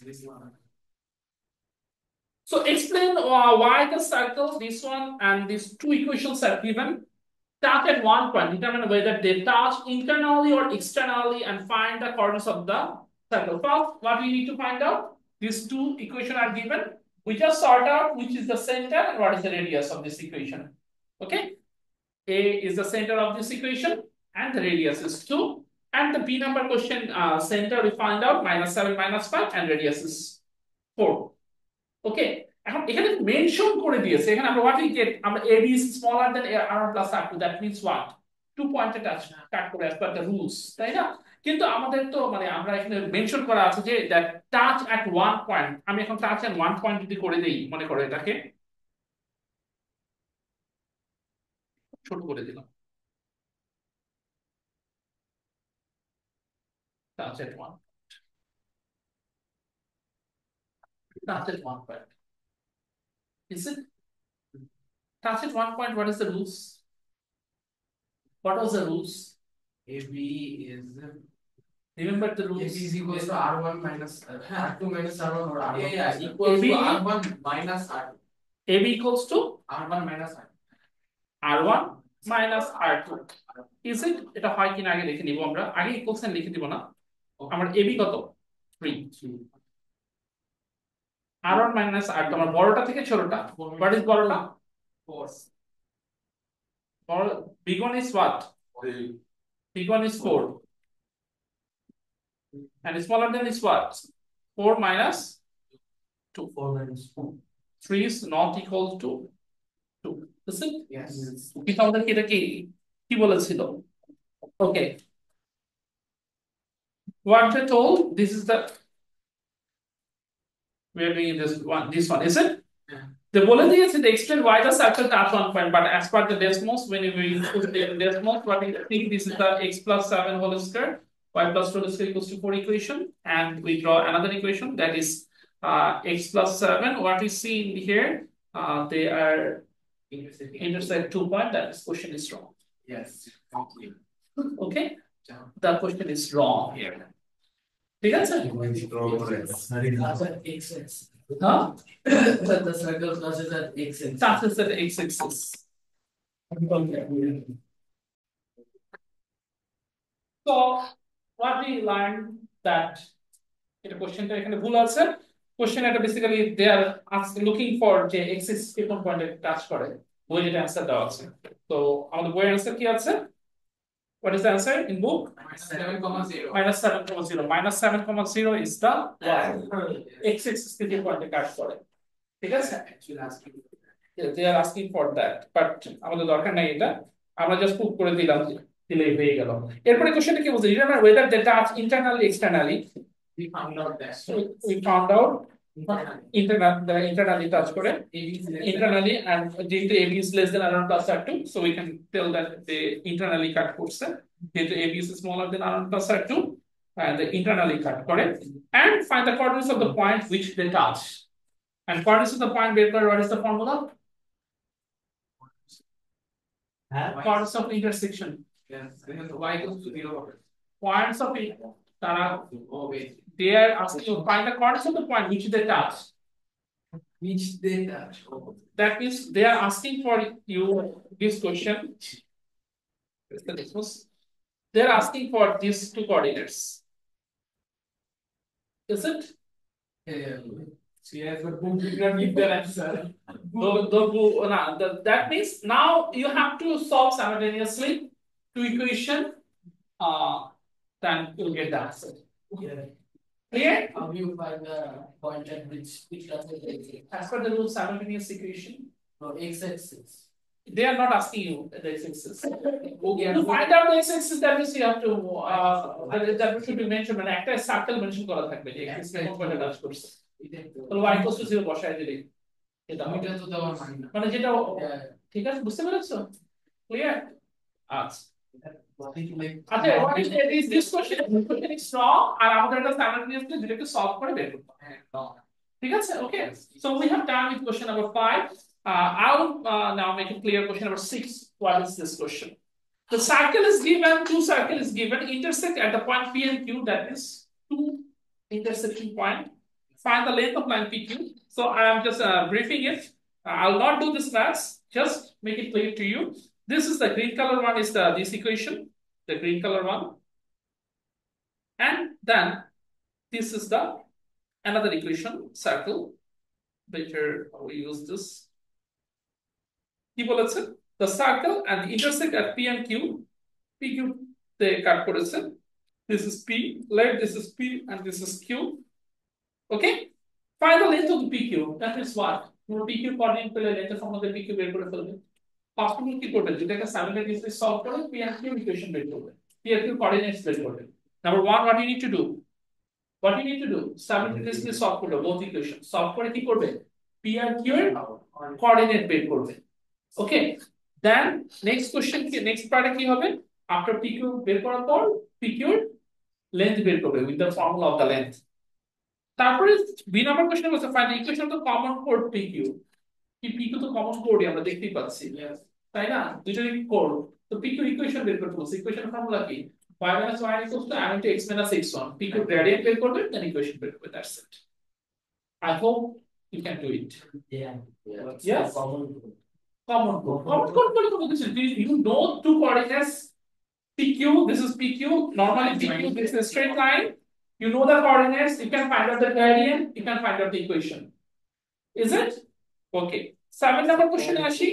This one. So explain why the circle, this one and these two equations are given. Touch at one point, determine whether they touch internally or externally, and find the coordinates of the circle. First, what we need to find out, these two equations are given. We just sort out which is the center and what is the radius of this equation. Okay, A is the center of this equation and the radius is 2. And the B number question center we find out -7 -5 and radius is 4. ওকে, এখন এখানে mention করে দিয়েছে, এখানে আমরা what we get, আমরা ab is smaller than r1 plus r2, that means what, 2 পয়েন্টে touch কাট করে as per the rules, তাই না? কিন্তু আমাদের তো মানে আমরা এখানে মেনশন করা আছে যে that touch at one point, আমি এখন টাচ at one point যদি করে দেই, মনে করো এটাকে ছোট করে দিলাম, touch at one, touch at one point, is it touch at one point? What is the rules? What was the rules? AB is Remember the AB rules? is equals to R1 minus R2 minus R1 or R1 Yeah, equals AB to R1 minus R2. AB equals to R1 minus R2. R1 minus R2. Is it? এটা হয় কিনা আগে লিখে নিব, আমরা আগে equal sign লিখে দিব না। আমার AB কত? 3। R1 minus R2, আমার বড়টা থেকে ছোটটা, what is বড়টা? 4. Big one is what? 3. Big one is 4. And smaller than is what? 4 minus 2. 4 minus 2. 3 is not equal to 2. Is it? Yes. কিন্তু আমাদেরকে এটা কি বলেছিল? Okay. What they told, this is the, we are doing this one, is it? Yeah. The বলে দিয়েছে to explain why the circle touch one point, but as per the Desmos, when we put the Desmos, what we think, this is the x plus 7 whole square, y plus 2 whole square equals to 4 equation, and we draw another equation that is x plus 7. What we see in here, they are intersect 2 point. That is question is wrong. Yes. Thank you. Okay, the question is wrong here. ঠিক আছে? Huh? The circle touches at x-axis. Touches at x-axis. So what we learned that এটা কোশ্চেনটা এখানে ভুল আছে। Question এটা basically they are looking for যে axis কোন পয়েন্টে টাচ করে, বইয়ে যেটা অ্যানসার দেওয়া আছে। তো আমাদের বইয়ের অ্যানসার কি আছে? What is the answer in book? -7,0. -7,0. -7,0 is the x-axis থেকে পয়েন্টে কাট করে। ঠিক আছে? They are asking for that, but আমাদের দরকার নাই এটা, আমরা জাস্ট পুট করে দিলাম, দিলেই হয়ে গেল। এরপরে কোশ্চেনটা কি বলছে? Remember whether they touch internally externally. We found out that. We found out internally touch করে internally, and যেহেতু AB is less than R1 plus R2, so we can tell that they internally cut করছে, যেহেতু AB is smaller than R1 plus R2 and they internally cut করে, and find the coordinates of the point which they touch, and coordinates of the point বের করে, what is the formula? Coordinates of intersection. Yes. Y equals to 0. Points of it, they are asking you find the coordinates of the point which they touch. Which they touch. That means they are asking for you this question. They are asking for these two coordinates. Is it? Yes, but who did not give their answer? That means now you have to solve simultaneously two equation, then you'll get the answer. Yeah. Clear? How do you find the point at which touches the x-axis? As per the rule simultaneous equation. No, x-axis. They are not asking you the x-axis. Okay. To find out the x-axis, that means you have to that should be mentioned, মানে একটা circle mention করা থাকবে যে x-axis কোন পয়েন্টে touch করছে। তাহলে y equals to 0 বসায় দিলেই এটা হবে। এটা তো দেওয়ার মানে না। মানে যেটা ঠিক আছে, বুঝতে পেরেছো? ক্লিয়ার? আচ্ছা। আচ্ছা, what is this question is wrong, আর আমাদের এটা simultaneously যেটাকে সলভ করে বের করতে হবে। ঠিক আছে? Okay, so we have done with question number 5. I'll now make it clear question number 6. What is this question? The circle is given, two circle is given, intersect at the point P and Q, that is two intersection point. find the length of line PQ. So I am just briefing it. I'll not do this maths, just make it clear to you. This is the green color one is this equation, the green color one. And then this is the another equation, circle. Better we use this. The circle and the intersect at P and Q. PQ they cut করেছে. This is P, let this is P and this is Q. Okay? Find the length of the PQ. That is what? PQ coordinate পেলে length from the PQ বের করে ফেলবে। Possible কি করবে? যেটাকে simultaneously solve করে P and Q equation বের করবে। P and Q coordinates বের করবে। Number 1, what you need to do? What you need to do? Simultaneously solve করবে both equations. Solve করে কি করবে? P and Q এর coordinate বের করবে। Okay? Then next question next part কি হবে? After PQ বের করার পর PQ এর length বের করবে with the formula of the length. তারপরে B নাম্বার কোশ্চেন হচ্ছে find the equation of the common code PQ। কি PQ তো কমন কোডই আমরা দেখতেই পাচ্ছি, তাই না? দুটোরই কোড। তো PQ ইকুয়েশন বের করতে বলছে। ইকুয়েশন ফর্মুলা কি? y - y = m into x - x1. PQ gradient বের করবে, দেন ইকুয়েশন বের করবে। That's it. I hope you can do it. Yes. Common code বলে কোনো কিছু you know two coordinates PQ, this is PQ, normally PQ this is a straight line. You know the coordinates, you can find out the gradient, you can find out the equation. Is it? Okay. 7 number question আসি।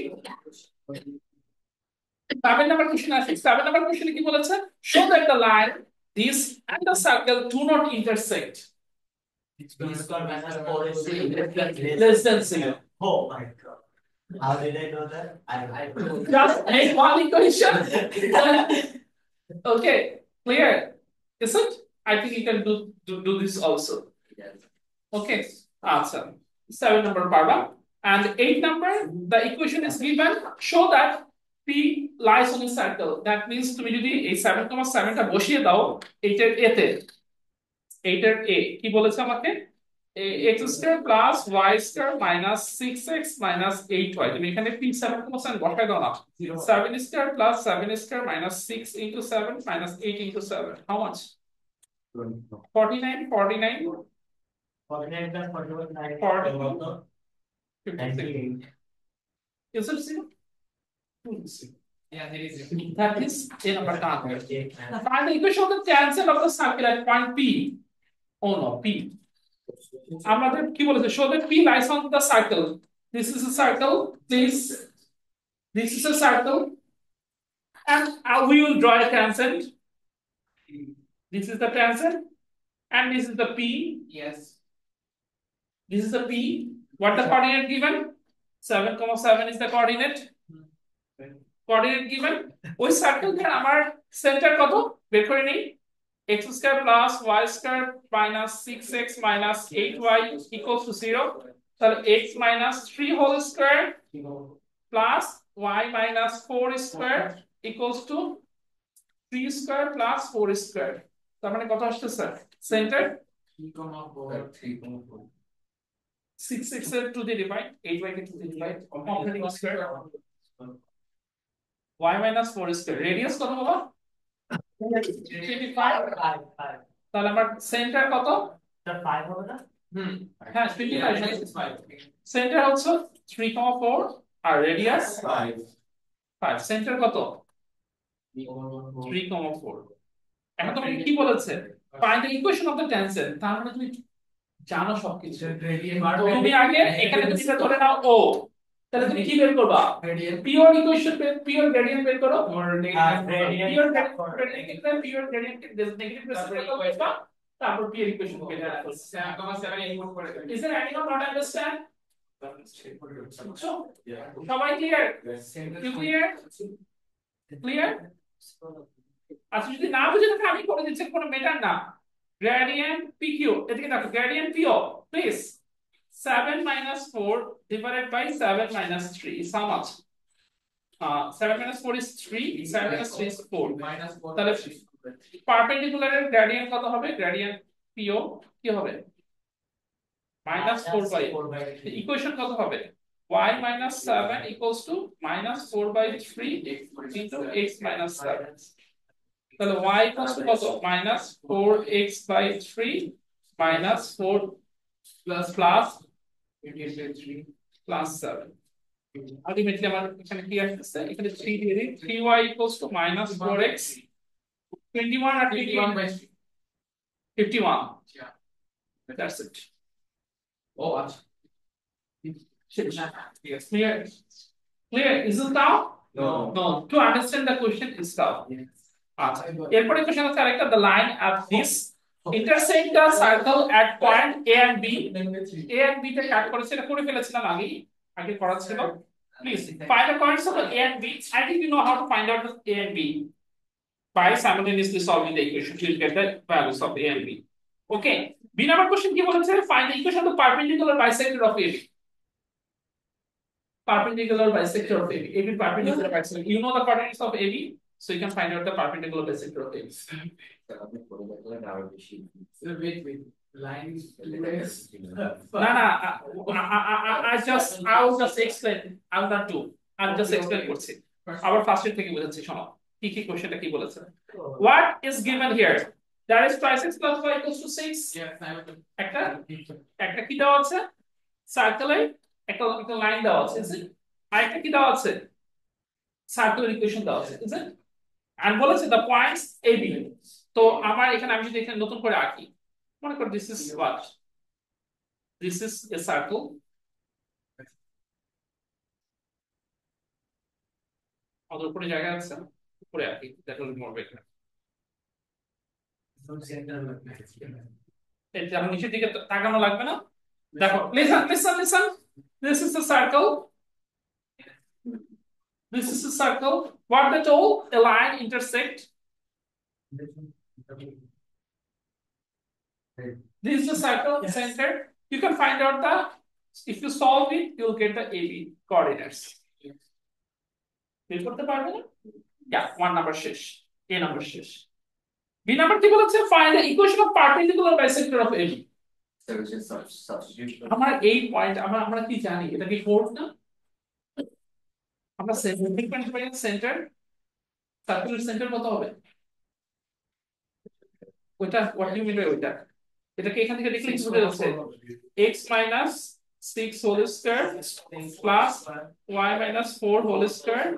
7 number question আসি। 7 number question কি বলেছে? Show that the line this and the circle do not intersect. B square minus 4AC Less than 0. Oh my god. How did I know that? I Just make one equation. Okay, clear? Is it? I think you can do this also. Yes. Okay, answer. 7 number parva. And 8 number, the equation is given. Show that P lies on a circle. That means তুমি যদি এই 7,7 টা বসিয়ে দাও 8 এর a তে, 8 এর a কি বলেছে আমাকে? x square plus y square minus 6x minus 8y. তুমি এখানে p 7,7 বসাই দাও না। 7 square plus 7 square minus 6 into 7 minus 8 into 7. How much? 49 49 49 plus 41 58. Is it zero? Yeah, there is That is a number answer. Find the equation of the tangent of the circle at point P. Oh no, P. আমাদের কি বলেছে? Show that P lies on the circle. This is a circle. This is a circle. And we will draw a tangent. This is the tangent. And this is the P. Yes. This is the P. What the coordinate given? 7,7 is the coordinate. Coordinate given. ওই circle এর আমার centre কত বের করে নেই। x square plus y square minus 6x minus 8y equals to 0. তাহলে x minus 3 whole square plus y minus 4 square equals to 3 square plus 4 square. তার মানে কত আসছে স্যার? সেন্টার 3,4 6x এর 2 দিয়ে ডিভাইড, 8y কে 2 দিয়ে divide, completing square y minus 4 square. Radius কত বাবা? 25. তাহলে আমার সেন্টার কত? তার 5 হবে না? হ্যাঁ 25 সেন্টার হচ্ছে 3,4 আর রেডিয়াস 5 সেন্টার কত? 3,4 এখন তুমি কি বলেছে? Find the equation of the tangent. তার মানে তুমি জানো সবকিছু। তুমি আগে এখানে তুমি এটা ধরে নাও ও, তাহলে তুমি কি বের করবা? পিওর ইকুয়েশন পিওর গ্রেডিয়েন্ট বের করো। পিওর গ্রেডিয়েন্ট নেগেটিভ রেসিপ্রোকাল তারপর পিওর ইকুয়েশন বের করো। 7,7 ইনপুট করে দেবে। Is there anyone not understand? সবাই ক্লিয়ার? ক্লিয়ার? আচ্ছা যদি না বুঝে থাকে আমি করে দিচ্ছি, কোনো ম্যাটার না। Gradient PQ, এদিকে দেখো gradient PO, please. 7 minus 4 divided by 7 minus 3 is how much? 7 minus 4 is 3, 7 minus 3 is 4. তাহলে পারপেন্ডিকুলার এর গ্রেডিয়েন্ট কত হবে? গ্রেডিয়েন্ট PO কি হবে? minus 4 by ইকুয়েশন কত হবে? y minus 7 equals to minus 4 by 3 into x minus 7. তাহলে y equals to কত? minus 4x by 3 minus 4 plus 3 plus 7 ultimately আমার এখানে কি আসছে এখানে 3 দিয়ে দিই 3y = minus 4x 21 R 21 by 51 Yeah. that's it Oh, acha. yes clear is it now no to understand the question is tough Yes. আচ্ছা এরপরে কোশ্চেন আছে আরেকটা the line at this intersect the circle at point A and B A and B তে কাট করেছে এটা করে ফেলেছিলাম আগে করা ছিল please find the points of A and B and if you know how to find out the A and B by simultaneously solving the equation you'll get the values of A and B okay B number question কি বলেছে find the equation of the perpendicular bisector of AB perpendicular bisector of AB AB perpendicular bisector you know the coordinates of AB so you can find out the perpendicular bisector of AB Wait. Line is I will just explain I will not do I'll just explain করছি আবার first থেকে বোঝাচ্ছি শোনো কি কোশ্চেনটা কি বলেছে what is given here that is 2x plus y equals to 6 একটা কি দেওয়া আছে সার্কেলে একটা লাইন দেওয়া আছে is it আরেকটা কি দেওয়া আছে সার্কুলার ইকুয়েশন দেওয়া আছে is it and বলেছে the points AB তো আমার এখানে আমি যদি এখানে নতুন করে আঁকি মনে কর this is what this is a circle আমাদের উপরে জায়গা আছে উপরে আঁকি that will be more better এটা আমি নিচের দিকে তাকানো লাগবে না দেখো listen this is a circle this is a circle what they told a line intersect this is a circle center you can find out the if you solve it you'll get the AB coordinates বের করতে পারবে না yeah one number শেষ A number শেষ B number কি বলেছে find the equation of perpendicular bisector of AB আমার এই পয়েন্ট আমরা কি জানি এটা কি কোড না আমরা সেন্টার সার্কুলার সেন্টার কত হবে ওটা হোয়াট ইউ মিন বাই ওটা এটাকে এখান থেকে দেখলে কি বোঝা যাচ্ছে x minus 6 whole square plus y minus 4 whole square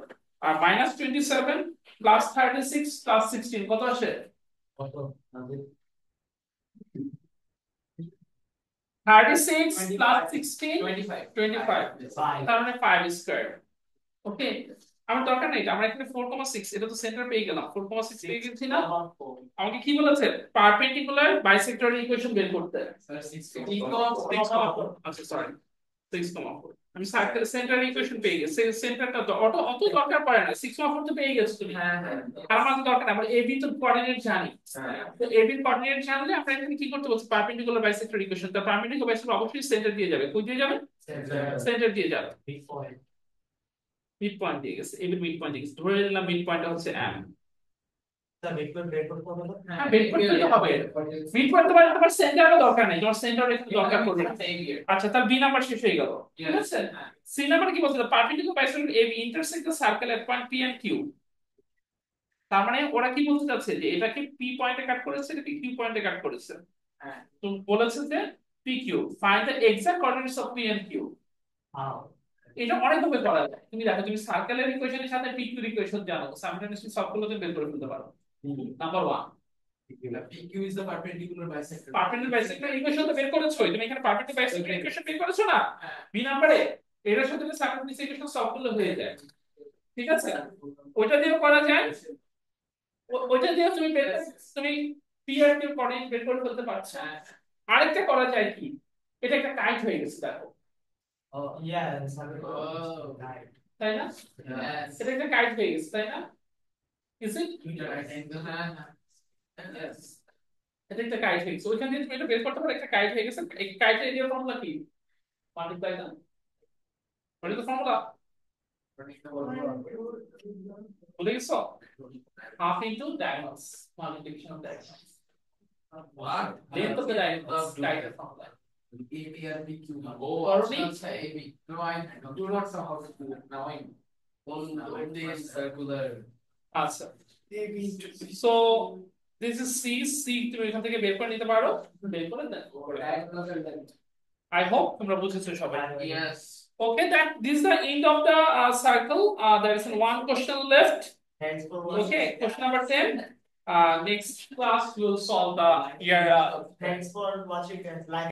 আর minus 27 plus 36 plus 16 কত আসে 36 plus 16 25 তার মানে 5 স্কয়ার ওকে আমার দরকার নেই আমরা এখানে 4,6 এটা তো সেন্টার পেয়ে গেলাম 4,6 পেয়ে গেছি না আমাকে কি বলেছে পারপেন্ডিকুলার বাইসেক্টর ইকুয়েশন বের করতে আচ্ছা সরি 6,4 আমি সার্কেল সেন্টার ইকুয়েশন পেয়ে গেছি সেন্টারটা তো অত দরকার পড়ে না 6,4 তো পেয়ে গেছো তুমি হ্যাঁ আর আমাদের দরকার না আমরা এবি তো কোঅর্ডিনেট জানি তো এবি কোঅর্ডিনেট জানলে আমরা এখানে কি করতে বলছি পারপেন্ডিকুলার বাইসেক্টর ইকুয়েশন তো পারপেন্ডিকুলার বাইসেক্টর অবশ্যই সেন্টার দিয়ে যাবে কই দিয়ে যাবে সেন্টার দিয়ে যাবে মিড পয়েন্ট দিয়ে গেছে এবি মিড পয়েন্ট দিয়ে গেছে ধরে নিলাম মিড পয়েন্টটা হচ্ছে এম স্যার বের করতে হবে না হ্যাঁ বের করতে হবে মিড পয়েন্ট তোমার সেন্টারও দরকার নেই তোমার সেন্টার একটু দরকার পড়বে আচ্ছা তাহলে বি নাম্বার শেষ হয়ে গেল ঠিক আছে সি নাম্বার কি বলছে perpendicular bisector AB intersect the circle at point P and Q তার মানে ওরা কি বলতে চাচ্ছে যে এটাকে পি পয়েন্টে কাট করেছে এটাকে কিউ পয়েন্টে কাট করেছে হ্যাঁ তো বলেছে যে P Q find the exact coordinates of P and Q এটা অনেক ভাবে করা যায় তুমি দেখো তুমি সার্কেলের ইকুয়েশনের সাথে পি কিউ ইকুয়েশন জানো সাইমultaneously সবগুলোতে বের করে ফেলতে পারো number 1 PQ is the perpendicular bisector perpendicular bisector equation তো বের করেছো তুমি এখানে পারপেন্ডিকুলার বাইসেক্টর ইকুয়েশন বের করেছো না বি নম্বরে এটার সাথে সাইমultaneously ইকুয়েশন সবগুলো হয়ে যায় ঠিক আছে ওইটা দিয়েও করা যায় ওইটা দিয়ে তুমি পি আর কিউ কোঅর্ডিনেট বের করে ফেলতে পারছো আরেকটা করা যায় কি এটা একটা টাইট হয়ে গেছে দেখো তাই না এটা একটা টাইট হয়ে গেছে তাই না is it এটা একটা কাইট হয়ে গেছে ওইখান দিয়ে তুমি এটা বের করতে পারো একটা কাইট হয়ে গেছে এই কাইটের এরিয়ার ফর্মুলা কি মাল্টিপ্লাই না বলি তো ফর্মুলা বলে গেছো half into diagonals multiplication of diagonals what length of the diagonals kaita formula AB and PQ already AB no I do not know how to do it now I only circular আচ্ছা so this is C তুমি এখান থেকে বের করে নিতে পারো বের করে দেন I hope তোমরা বুঝেছো সবাই। Yes. Okay, that this is the end of the circle. There is one question left. Thanks for watching. Okay, question number 10. Next class we will solve the Thanks for watching and like.